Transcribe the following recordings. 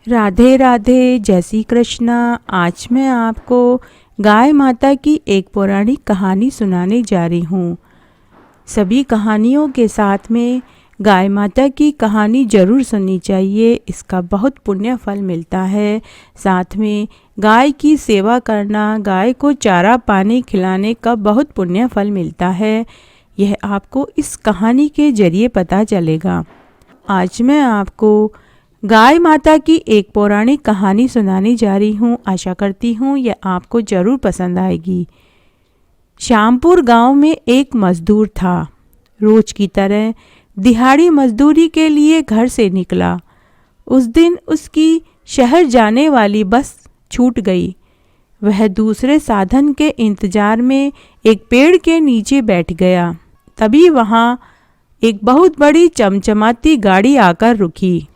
राधे राधे, जय श्री कृष्णा। आज मैं आपको गाय माता की एक पौराणिक कहानी सुनाने जा रही हूँ। सभी कहानियों के साथ में गाय माता की कहानी ज़रूर सुननी चाहिए, इसका बहुत पुण्य फल मिलता है। साथ में गाय की सेवा करना, गाय को चारा पानी खिलाने का बहुत पुण्य फल मिलता है। यह आपको इस कहानी के जरिए पता चलेगा। आज मैं आपको गाय माता की एक पौराणिक कहानी सुनाने जा रही हूँ। आशा करती हूँ यह आपको ज़रूर पसंद आएगी। श्यामपुर गांव में एक मजदूर था। रोज की तरह दिहाड़ी मजदूरी के लिए घर से निकला। उस दिन उसकी शहर जाने वाली बस छूट गई। वह दूसरे साधन के इंतजार में एक पेड़ के नीचे बैठ गया। तभी वहाँ एक बहुत बड़ी चमचमाती गाड़ी आकर रुकी।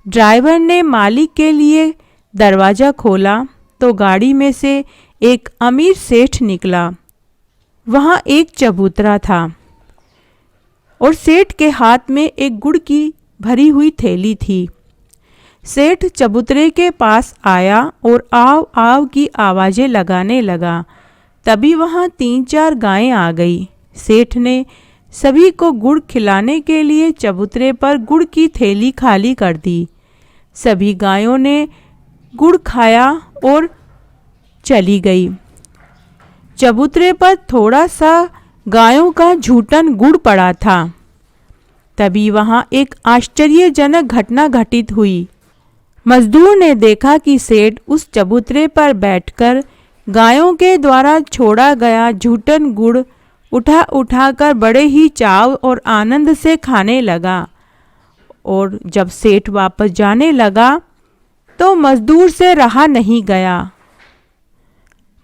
ड्राइवर ने मालिक के लिए दरवाज़ा खोला तो गाड़ी में से एक अमीर सेठ निकला। वहाँ एक चबूतरा था और सेठ के हाथ में एक गुड़ की भरी हुई थैली थी। सेठ चबूतरे के पास आया और आव आव की आवाज़ें लगाने लगा। तभी वहाँ 3-4 गायें आ गई। सेठ ने सभी को गुड़ खिलाने के लिए चबूतरे पर गुड़ की थैली खाली कर दी। सभी गायों ने गुड़ खाया और चली गई। चबूतरे पर थोड़ा सा गायों का झूठन गुड़ पड़ा था। तभी वहाँ एक आश्चर्यजनक घटना घटित हुई। मजदूर ने देखा कि सेठ उस चबूतरे पर बैठकर गायों के द्वारा छोड़ा गया झूठन गुड़ उठा उठाकर बड़े ही चाव और आनंद से खाने लगा। और जब सेठ वापस जाने लगा तो मजदूर से रहा नहीं गया।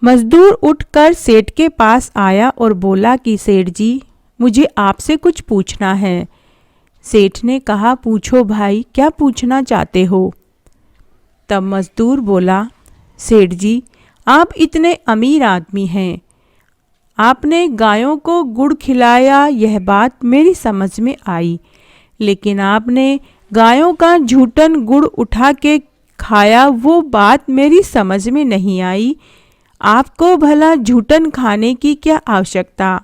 मजदूर उठकर सेठ के पास आया और बोला कि सेठ जी, मुझे आपसे कुछ पूछना है। सेठ ने कहा, पूछो भाई, क्या पूछना चाहते हो? तब मजदूर बोला, सेठ जी, आप इतने अमीर आदमी हैं, आपने गायों को गुड़ खिलाया, यह बात मेरी समझ में आई। लेकिन आपने गायों का झूठन गुड़ उठा के खाया, वो बात मेरी समझ में नहीं आई। आपको भला झूठन खाने की क्या आवश्यकता?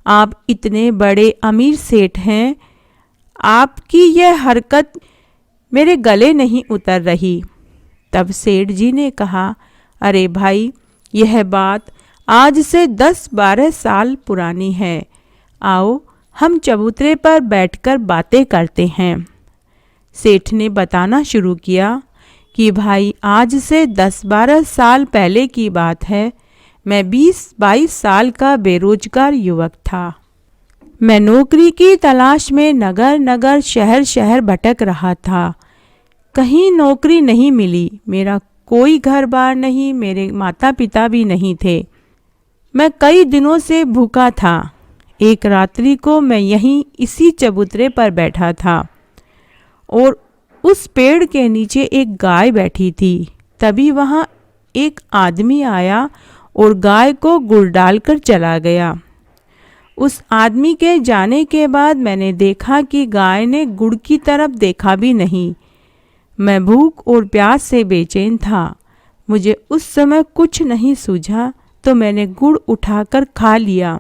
आप इतने बड़े अमीर सेठ हैं, आपकी यह हरकत मेरे गले नहीं उतर रही। तब सेठ जी ने कहा, अरे भाई, यह बात आज से 10-12 साल पुरानी है। आओ हम चबूतरे पर बैठकर बातें करते हैं। सेठ ने बताना शुरू किया कि भाई, आज से 10-12 साल पहले की बात है। मैं 20-22 साल का बेरोजगार युवक था। मैं नौकरी की तलाश में नगर नगर शहर शहर भटक रहा था। कहीं नौकरी नहीं मिली। मेरा कोई घर बार नहीं, मेरे माता पिता भी नहीं थे। मैं कई दिनों से भूखा था। एक रात्रि को मैं यहीं इसी चबूतरे पर बैठा था और उस पेड़ के नीचे एक गाय बैठी थी। तभी वहाँ एक आदमी आया और गाय को गुड़ डालकर चला गया। उस आदमी के जाने के बाद मैंने देखा कि गाय ने गुड़ की तरफ देखा भी नहीं। मैं भूख और प्यास से बेचैन था। मुझे उस समय कुछ नहीं सूझा तो मैंने गुड़ उठाकर खा लिया।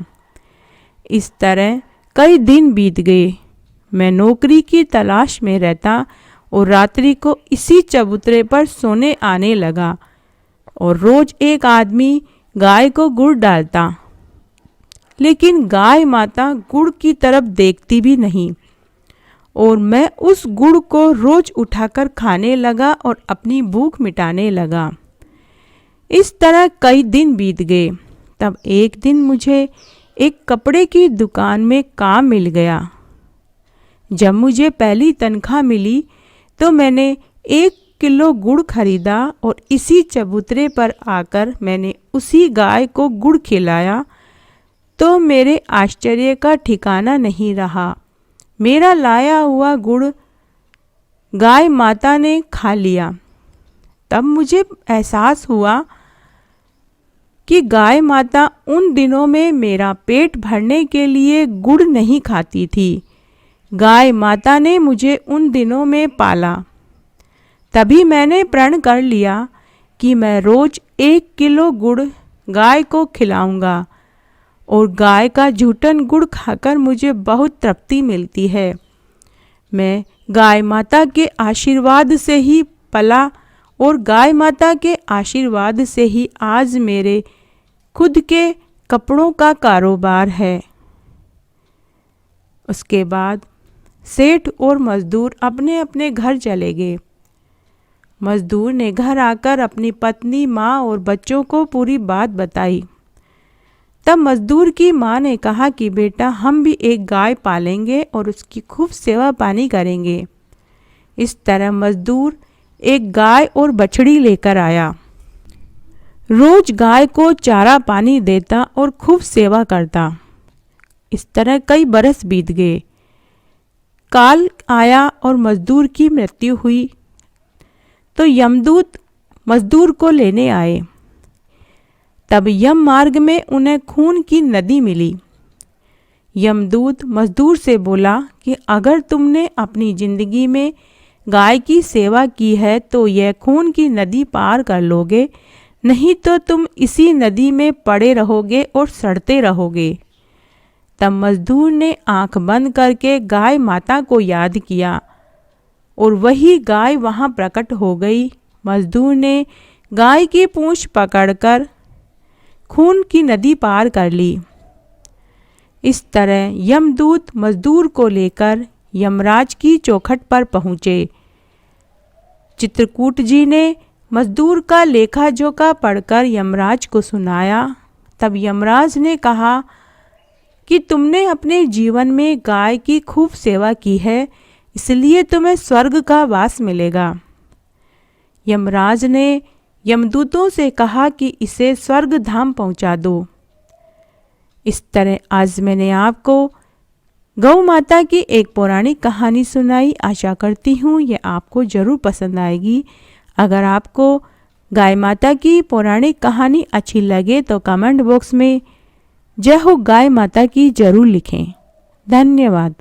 इस तरह कई दिन बीत गए। मैं नौकरी की तलाश में रहता और रात्रि को इसी चबूतरे पर सोने आने लगा और रोज एक आदमी गाय को गुड़ डालता, लेकिन गाय माता गुड़ की तरफ देखती भी नहीं और मैं उस गुड़ को रोज उठाकर खाने लगा और अपनी भूख मिटाने लगा। इस तरह कई दिन बीत गए। तब एक दिन मुझे एक कपड़े की दुकान में काम मिल गया। जब मुझे पहली तनख्वाह मिली तो मैंने 1 किलो गुड़ खरीदा और इसी चबूतरे पर आकर मैंने उसी गाय को गुड़ खिलाया तो मेरे आश्चर्य का ठिकाना नहीं रहा। मेरा लाया हुआ गुड़ गाय माता ने खा लिया। तब मुझे एहसास हुआ कि गाय माता उन दिनों में मेरा पेट भरने के लिए गुड़ नहीं खाती थी। गाय माता ने मुझे उन दिनों में पाला। तभी मैंने प्रण कर लिया कि मैं रोज 1 किलो गुड़ गाय को खिलाऊंगा और गाय का झूठन गुड़ खाकर मुझे बहुत तृप्ति मिलती है। मैं गाय माता के आशीर्वाद से ही पला और गाय माता के आशीर्वाद से ही आज मेरे खुद के कपड़ों का कारोबार है। उसके बाद सेठ और मजदूर अपने अपने घर चले गए। मजदूर ने घर आकर अपनी पत्नी, माँ और बच्चों को पूरी बात बताई। तब मजदूर की माँ ने कहा कि बेटा, हम भी एक गाय पालेंगे और उसकी खूब सेवा पानी करेंगे। इस तरह मजदूर एक गाय और बछड़ी लेकर आया। रोज गाय को चारा पानी देता और खूब सेवा करता। इस तरह कई बरस बीत गए। काल आया और मजदूर की मृत्यु हुई तो यमदूत मजदूर को लेने आए। तब यम मार्ग में उन्हें खून की नदी मिली। यमदूत मजदूर से बोला कि अगर तुमने अपनी जिंदगी में गाय की सेवा की है तो यह खून की नदी पार कर लोगे, नहीं तो तुम इसी नदी में पड़े रहोगे और सड़ते रहोगे। तब मजदूर ने आंख बंद करके गाय माता को याद किया और वही गाय वहां प्रकट हो गई। मजदूर ने गाय की पूंछ पकड़कर खून की नदी पार कर ली। इस तरह यमदूत मजदूर को लेकर यमराज की चौखट पर पहुँचे। चित्रकूट जी ने मजदूर का लेखा जोखा पढ़कर यमराज को सुनाया। तब यमराज ने कहा कि तुमने अपने जीवन में गाय की खूब सेवा की है, इसलिए तुम्हें स्वर्ग का वास मिलेगा। यमराज ने यमदूतों से कहा कि इसे स्वर्ग धाम पहुंचा दो। इस तरह आज मैंने आपको गौ माता की एक पौराणिक कहानी सुनाई। आशा करती हूँ ये आपको ज़रूर पसंद आएगी। अगर आपको गाय माता की पौराणिक कहानी अच्छी लगे तो कमेंट बॉक्स में जय हो गाय माता की ज़रूर लिखें। धन्यवाद।